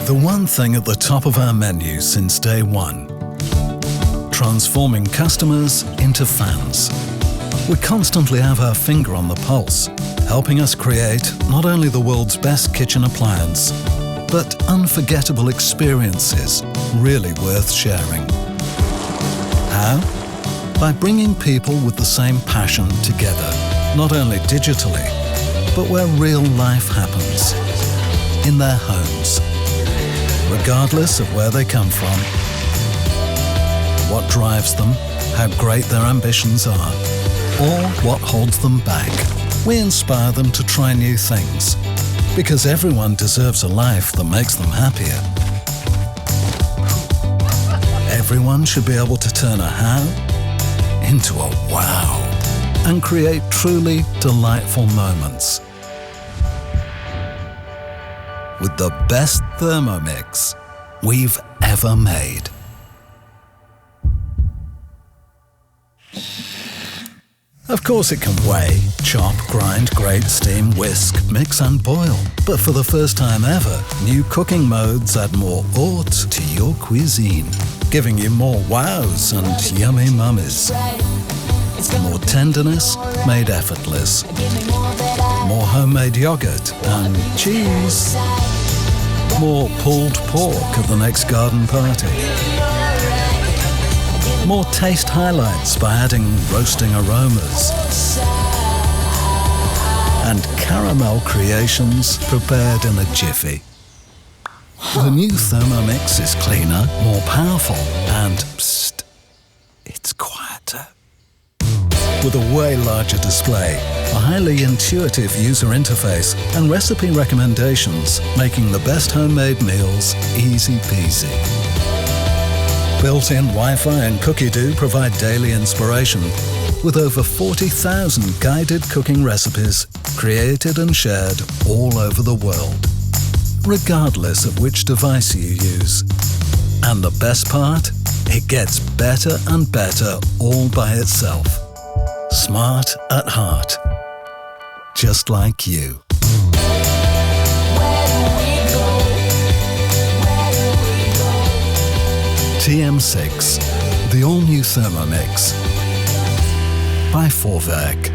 The one thing at the top of our menu since day one. Transforming customers into fans. We constantly have our finger on the pulse, helping us create not only the world's best kitchen appliance, but unforgettable experiences really worth sharing. How? By bringing people with the same passion together, not only digitally, but where real life happens, in their homes, regardless of where they come from, what drives them, how great their ambitions are, or what holds them back. We inspire them to try new things, because everyone deserves a life that makes them happier. Everyone should be able to turn a how into a wow and create truly delightful moments. With the best Thermomix we've ever made. Of course it can weigh, chop, grind, grate, steam, whisk, mix and boil. But for the first time ever, new cooking modes add more haute to your cuisine, giving you more wows and yummy mummies. More tenderness made effortless. More homemade yogurt and cheese. More pulled pork at the next garden party. More taste highlights by adding roasting aromas. And caramel creations prepared in a jiffy. The new Thermomix is cleaner, more powerful, and psst, it's quieter. With a way larger display, a highly intuitive user interface, and recipe recommendations, making the best homemade meals easy peasy. Built-in Wi-Fi and Cookie-Doo provide daily inspiration, with over 40,000 guided cooking recipes created and shared all over the world, regardless of which device you use. And the best part? It gets better and better all by itself. Smart at heart. Just like you. TM6, the all-new Thermomix by Vorwerk.